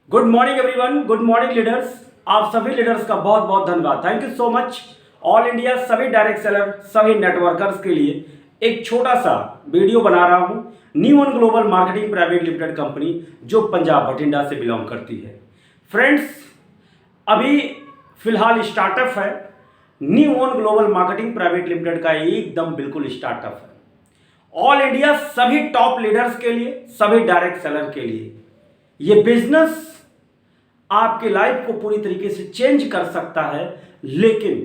Good morning everyone, good morning leaders. आप सभी leaders का बहुत बहुत धन्यवाद। Thank you so much. All India सभी डायरेक्ट सेलर, सभी नेटवर्कर्स के लिए एक छोटा सा वीडियो बना रहा हूं। New one global marketing private limited company जो पंजाब बठिंडा से बिलोंग करती है। फ्रेंड्स, अभी फिलहाल स्टार्टअप है। New one global marketing private limited का एकदम बिल्कुल स्टार्टअप है। ऑल इंडिया सभी टॉप लीडर्स के लिए, सभी डायरेक्ट सेलर के लिए ये बिजनेस आपके लाइफ को पूरी तरीके से चेंज कर सकता है। लेकिन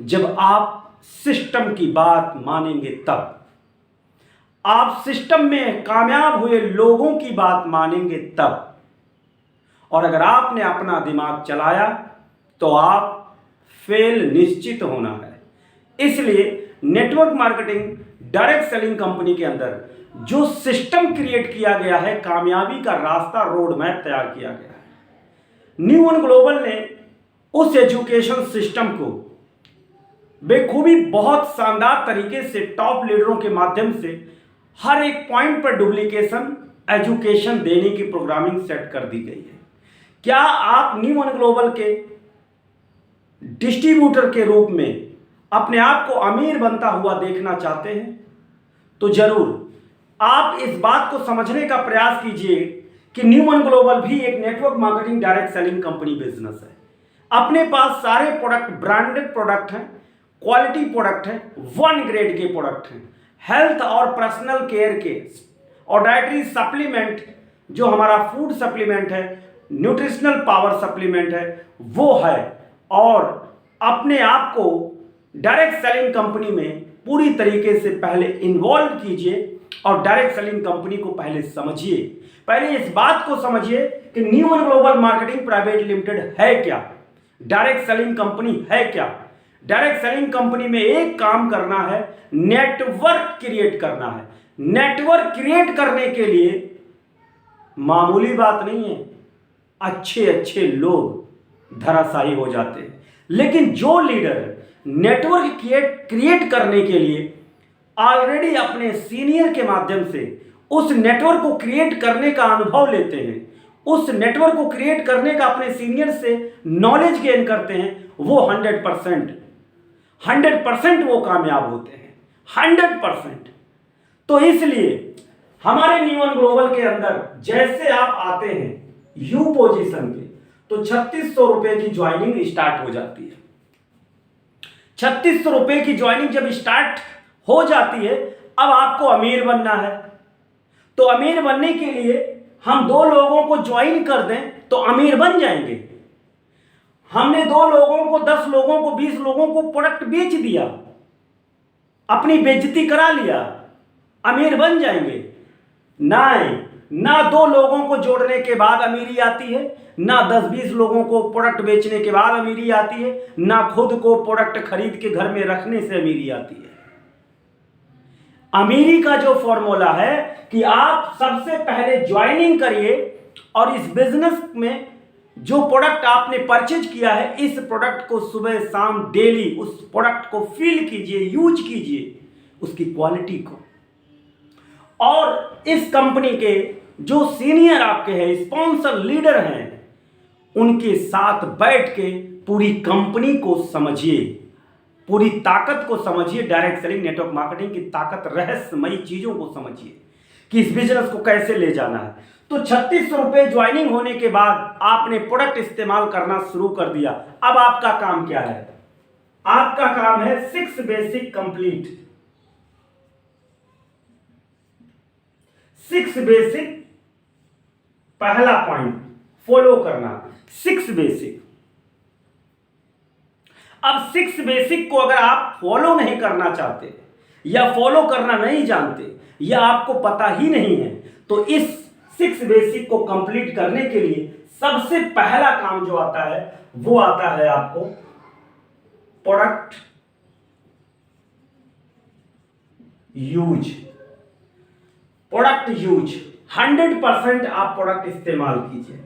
जब आप सिस्टम की बात मानेंगे, तब आप सिस्टम में कामयाब हुए लोगों की बात मानेंगे तब, और अगर आपने अपना दिमाग चलाया तो आप फेल निश्चित होना है। इसलिए network marketing direct selling company के अंदर जो सिस्टम क्रिएट किया गया है, कामयाबी का रास्ता, रोड मैप तैयार किया गया है। न्यू वन ग्लोबल ने उस एजुकेशन सिस्टम को बेखूबी बहुत शानदार तरीके से टॉप लीडरों के माध्यम से हर एक पॉइंट पर डुप्लीकेशन एजुकेशन देने की प्रोग्रामिंग सेट कर दी गई है। क्या आप न्यू वन ग्लोबल के डिस्ट्रीब्यूटर के रूप में अपने आप को अमीर बनता हुआ देखना चाहते हैं? तो जरूर आप इस बात को समझने का प्रयास कीजिए कि न्यू वन ग्लोबल भी एक network marketing direct selling company business है। अपने पास सारे प्रोडक्ट ब्रांडेड प्रोडक्ट हैं, क्वालिटी प्रोडक्ट हैं, वन ग्रेड के प्रोडक्ट हैं। हेल्थ और पर्सनल केयर के और डाइटरी सप्लीमेंट, जो हमारा फूड सप्लीमेंट है, न्यूट्रिशनल पावर सप्लीमेंट है, वो है। और अपने आप को डायरेक्ट सेलिंग कंपनी में पूरी तरीके से पहले इन्वॉल्व कीजिए और डायरेक्ट सेलिंग कंपनी को पहले समझिए। पहले इस बात को समझिए कि new one global marketing private limited है क्या, डायरेक्ट सेलिंग कंपनी है क्या। डायरेक्ट सेलिंग कंपनी में एक काम करना है, नेटवर्क क्रिएट करना है। नेटवर्क क्रिएट करने के लिए मामूली बात नहीं है, अच्छे अच्छे लोग धराशायी हो जाते हैं। लेकिन जो लीडर नेटवर्क क्रिएट करने के लिए ऑलरेडी अपने सीनियर के माध्यम से उस नेटवर्क को क्रिएट करने का अनुभव लेते हैं, उस नेटवर्क को क्रिएट करने का अपने सीनियर से नॉलेज गेन करते हैं, वो 100% वो कामयाब होते हैं, 100%। तो इसलिए हमारे न्यू वन ग्लोबल के अंदर जैसे आप आते हैं यू पोजीशन पे, तो 3600 रुपए की ज्वाइनिंग स्टार्ट हो जाती है। 3600 रुपए की ज्वाइनिंग जब स्टार्ट हो जाती है, अब आपको अमीर बनना है। तो अमीर बनने के लिए हम 2 लोगों को ज्वाइन कर दें तो अमीर बन जाएंगे। हमने 2 लोगों को, 10 लोगों को, 20 लोगों को प्रोडक्ट बेच दिया, अपनी बेइज्जती करा लिया, अमीर बन जाएंगे? नहीं, ना 2 लोगों को जोड़ने के बाद अमीरी आती है, ना 10-20 लोगों को प्रोडक्ट बेचने के बाद अमीरी आती है, ना खुद को प्रोडक्ट खरीद के घर में रखने से अमीरी आती है। अमीरी का जो फॉर्मूला है कि आप सबसे पहले ज्वाइनिंग करिए और इस बिजनेस में जो प्रोडक्ट आपने परचेज किया है, इस प्रोडक्ट को सुबह शाम डेली उस प्रोडक्ट को फील कीजिए, यूज कीजिए उसकी क्वालिटी को। और इस कंपनी के जो सीनियर आपके हैं, स्पॉन्सर लीडर हैं, उनके साथ बैठ के पूरी कंपनी को समझिए, पूरी ताकत को समझिए। डायरेक्ट सेलिंग नेटवर्क मार्केटिंग की ताकत, रहस्यमयी चीजों को समझिए कि इस बिजनेस को कैसे ले जाना है। तो 3600 रुपए ज्वाइनिंग होने के बाद आपने प्रोडक्ट इस्तेमाल करना शुरू कर दिया। अब आपका काम क्या है? आपका काम है 6 बेसिक कंप्लीट। 6 बेसिक, पहला पॉइंट फॉलो करना, 6 बेसिक। अब 6 बेसिक को अगर आप फॉलो नहीं करना चाहते या फॉलो करना नहीं जानते या आपको पता ही नहीं है, तो इस 6 बेसिक को कंप्लीट करने के लिए सबसे पहला काम जो आता है वो आता है आपको प्रोडक्ट यूज। प्रोडक्ट यूज 100% आप प्रोडक्ट इस्तेमाल कीजिए।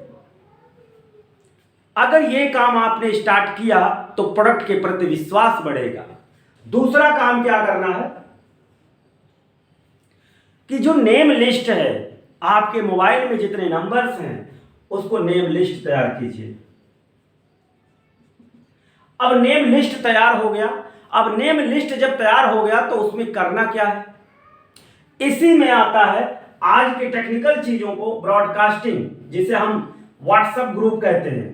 अगर ये काम आपने स्टार्ट किया तो प्रोडक्ट के प्रति विश्वास बढ़ेगा। दूसरा काम क्या करना है कि जो नेम लिस्ट है, आपके मोबाइल में जितने नंबर्स हैं उसको नेम लिस्ट तैयार कीजिए। अब नेम लिस्ट तैयार हो गया। अब नेम लिस्ट जब तैयार हो गया तो उसमें करना क्या है, इसी में आता है आज के टेक्निकल चीजों को ब्रॉडकास्टिंग, जिसे हम व्हाट्सएप ग्रुप कहते हैं।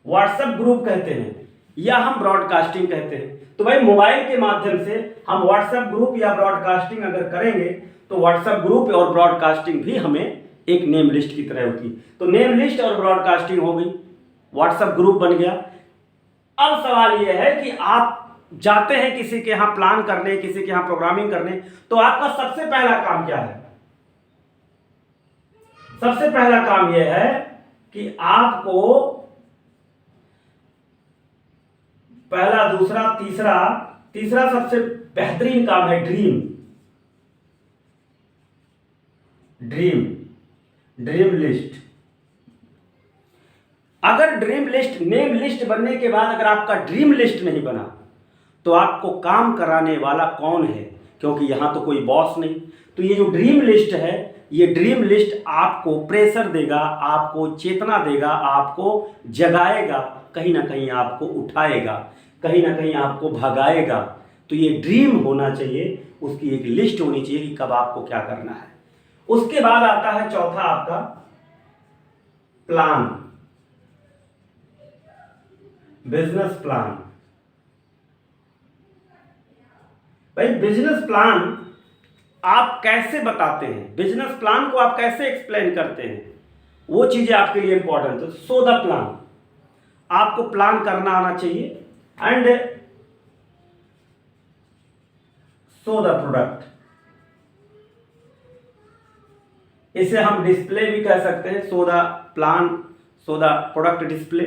व्हाट्सएप ग्रुप कहते हैं या हम ब्रॉडकास्टिंग कहते हैं। तो भाई मोबाइल के माध्यम से हम व्हाट्सएप ग्रुप या ब्रॉडकास्टिंग अगर करेंगे तो व्हाट्सएप ग्रुप और ब्रॉडकास्टिंग भी हमें एक नेम लिस्ट की तरह होती है। तो नेम लिस्ट और ब्रॉडकास्टिंग हो गई, व्हाट्सएप ग्रुप बन गया। अब सवाल यह है कि आप जाते हैं किसी के यहां प्लान करने, किसी के यहां प्रोग्रामिंग करने, तो आपका सबसे पहला काम क्या है? सबसे पहला काम यह है कि आपको पहला, दूसरा, तीसरा सबसे बेहतरीन काम है ड्रीम लिस्ट। अगर ड्रीम लिस्ट, नेम लिस्ट बनने के बाद अगर आपका ड्रीम लिस्ट नहीं बना तो आपको काम कराने वाला कौन है? क्योंकि यहां तो कोई बॉस नहीं। तो ये जो ड्रीम लिस्ट है, ये ड्रीम लिस्ट आपको प्रेशर देगा, आपको चेतना देगा, आपको जगाएगा, कहीं ना कहीं आपको उठाएगा, कहीं ना कहीं आपको भगाएगा। तो ये ड्रीम होना चाहिए, उसकी एक लिस्ट होनी चाहिए कि कब आपको क्या करना है। उसके बाद आता है चौथा आपका प्लान, बिजनेस प्लान। भाई बिजनेस प्लान आप कैसे बताते हैं, बिजनेस प्लान को आप कैसे एक्सप्लेन करते हैं, वो चीजें आपके लिए इंपॉर्टेंट है। सो द प्लान, आपको प्लान करना आना चाहिए। एंड सो द प्रोडक्ट, इसे हम डिस्प्ले भी कह सकते हैं। So the plan, so the product display,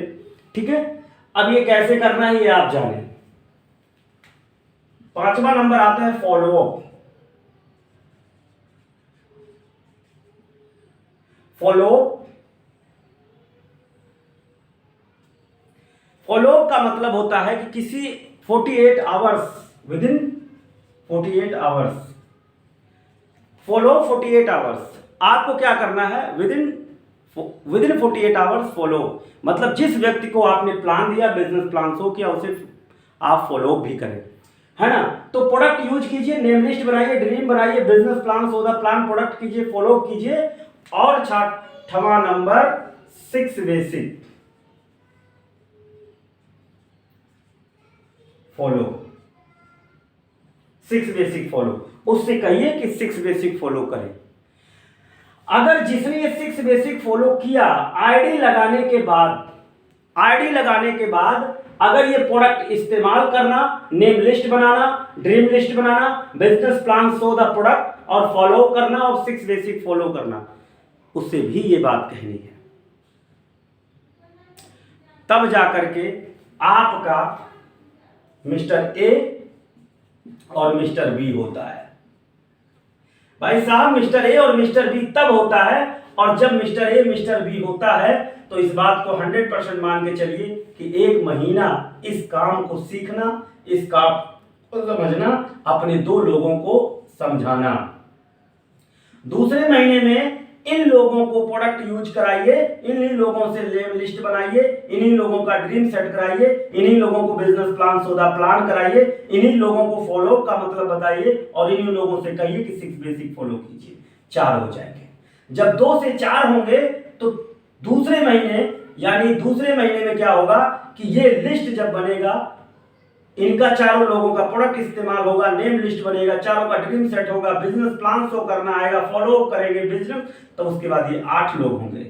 ठीक है। अब ये कैसे करना है ये आप जानें। पांचवा नंबर आता है फॉलो अप। फॉलो का मतलब होता है कि किसी 48 hours, within 48 hours, follow 48 hours, आपको क्या करना है? विदिन 48 आवर्स फॉलो, मतलब जिस व्यक्ति को आपने प्लान दिया, बिजनेस प्लान शो किया, उसे आप फॉलो भी करें, है ना। तो प्रोडक्ट यूज कीजिए, नेम लिस्ट बनाइए, ड्रीम बनाइए, business plan, so the plan, product कीजिए, फॉलो कीजिए। और छठवां number 6 basic follow, 6 basic follow, उससे कहिए कि 6 बेसिक फॉलो करें। अगर जिसने ये 6 बेसिक फॉलो किया, आईडी लगाने के बाद अगर ये प्रोडक्ट इस्तेमाल करना, name list banana, dream list banana, business plan, show the product और फॉलो करना और 6 बेसिक फॉलो करना, उससे भी ये बात कहनी है, तब जाकर के आपका मिस्टर ए और मिस्टर बी होता है। भाई साहब, मिस्टर ए और मिस्टर बी तब होता है, और जब मिस्टर ए मिस्टर बी होता है तो इस बात को 100% मान के चलिए कि 1 महीना इस काम को सीखना, इस काम को समझना, अपने 2 लोगों को समझाना, दूसरे महीने में इन लोगों को प्रोडक्ट यूज कराइए, इन्हीं लोगों से नेम लिस्ट बनाइए, इन्हीं लोगों का ड्रीम सेट कराइए, इन्हीं लोगों को business plan, so the plan कराइए, इन्हीं लोगों को फॉलो का मतलब बताइए और इन्हीं लोगों से कहिए कि 6 बेसिक फॉलो कीजिए। 4 हो जाएंगे। जब 2 से 4 होंगे तो दूसरे महीने में क्या होगा कि ये लिस्ट जब बनेगा, इनका चारों लोगों का प्रोडक्ट इस्तेमाल होगा, नेम लिस्ट बनेगा, चारों का ड्रीम सेट होगा, बिजनेस प्लान शो करना आएगा, फॉलो करेंगे बिजनेस, तो उसके बाद ये 8 लोग होंगे।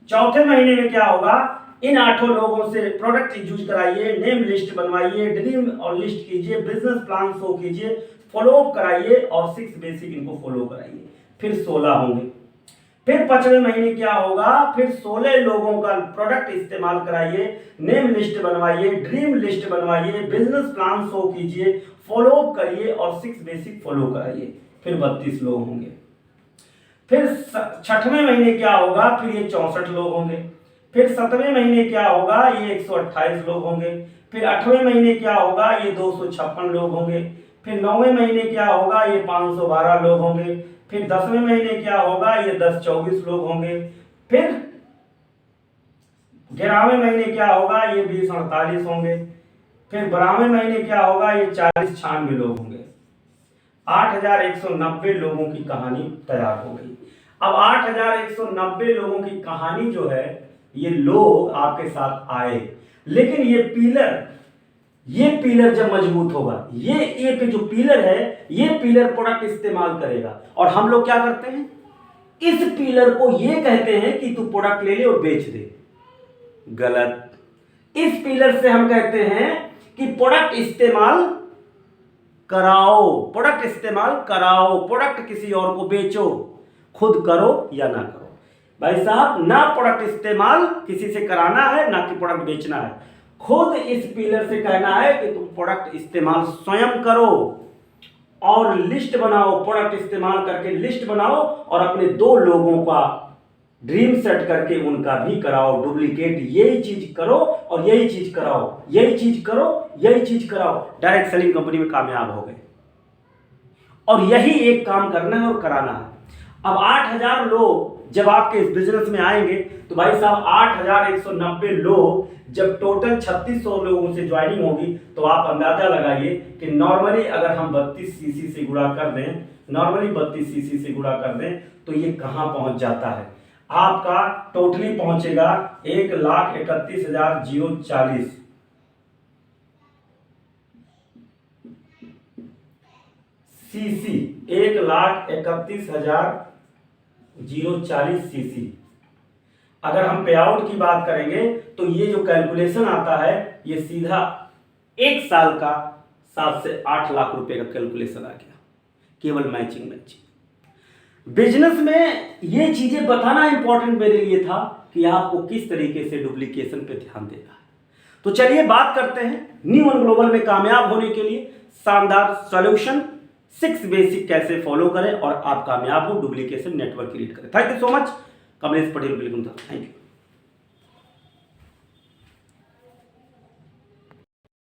चौथे महीने में क्या होगा, इन 8 लोगों से प्रोडक्ट यूज कराइए, नेम लिस्ट बनवाइए, ड्रीम और लिस्ट कीजिए, बिजनेस प्लान शो कीजिए, फॉलो कराइए और 6 बेसिक इनको फॉलो कराइए। फिर 16 होंगे। फिर 5वें महीने क्या होगा, फिर 16 लोगों का प्रोडक्ट इस्तेमाल कराइए, नेम लिस्ट बनवाइए, ड्रीम लिस्ट बनवाइए, बिजनेस प्लान शो कीजिए, फॉलो करिए और 6 बेसिक फॉलो कराइए। फिर 32 लोग होंगे। फिर 6वें महीने क्या होगा, फिर ये 64 लोग होंगे। फिर 7वें महीने क्या होगा, ये 128 लोग होंगे। फिर 8वें महीने क्या होगा, ये 256 लोग होंगे। फिर 9वें महीने क्या होगा, ये 512 लोग होंगे। फिर 10वें महीने क्या होगा, ये 10-24 लोग होंगे। फिर 11वें महीने क्या होगा, ये 20-48 होंगे। फिर 12वें महीने क्या होगा, ये 40-96 लोग होंगे। 8190 लोगों की कहानी तैयार हो गई। अब 8190 लोगों की कहानी जो है, ये लोग आपके साथ आए, लेकिन ये पिलर जब मजबूत होगा, ये एक जो पिलर है, ये पिलर प्रोडक्ट इस्तेमाल करेगा। और हम लोग क्या करते हैं, इस पिलर को ये कहते हैं कि तू प्रोडक्ट ले ले और बेच दे। गलत। इस पिलर से हम कहते हैं कि प्रोडक्ट इस्तेमाल कराओ, प्रोडक्ट इस्तेमाल कराओ, प्रोडक्ट किसी और को बेचो, खुद करो या ना करो। भाई साहब, ना प्रोडक्ट इस्तेमाल किसी से कराना है, ना कि प्रोडक्ट बेचना है। खुद इस पिलर से कहना है कि तुम प्रोडक्ट इस्तेमाल स्वयं करो और लिस्ट बनाओ, प्रोडक्ट इस्तेमाल करके लिस्ट बनाओ और अपने 2 लोगों का ड्रीम सेट करके उनका भी कराओ डुप्लीकेट। यही चीज करो और यही चीज कराओ, यही चीज करो, यही चीज कराओ। डायरेक्ट सेलिंग कंपनी में कामयाब हो गए। और यही एक काम करना है और कराना है। अब 8000 लोग जब आपके इस बिजनेस में आएंगे तो भाई साहब 8190 लोग जब टोटल 3600 लोगों से ज्वाइनिंग होगी तो आप अंदाजा लगाइए कि नॉर्मली अगर हम 32 सीसी से गुणा कर दें, नॉर्मली 32 सीसी से गुणा कर दें तो ये कहां पहुंच जाता है, आपका टोटली पहुंचेगा 1,31,040 सीसी, 1,31,040 सीसी। अगर हम पे आउट की बात करेंगे तो ये जो कैलकुलेशन आता है, ये सीधा 1 साल का 7 से 8 लाख रुपए का कैलकुलेशन आ गया, केवल मैचिंग। बिजनेस में ये चीजें बताना इंपॉर्टेंट मेरे लिए था कि आपको किस तरीके से डुप्लीकेशन पे ध्यान देना है। तो चलिए बात करते हैं न्यू वन ग्लोबल में कामयाब होने के लिए शानदार सॉल्यूशन 6 बेसिक कैसे फॉलो करें और आप कामयाब हो, डुप्लीकेशन नेटवर्क क्रिएट करें। Thank you so much. Kamlesh Patel, बिल्कुल। Thank you.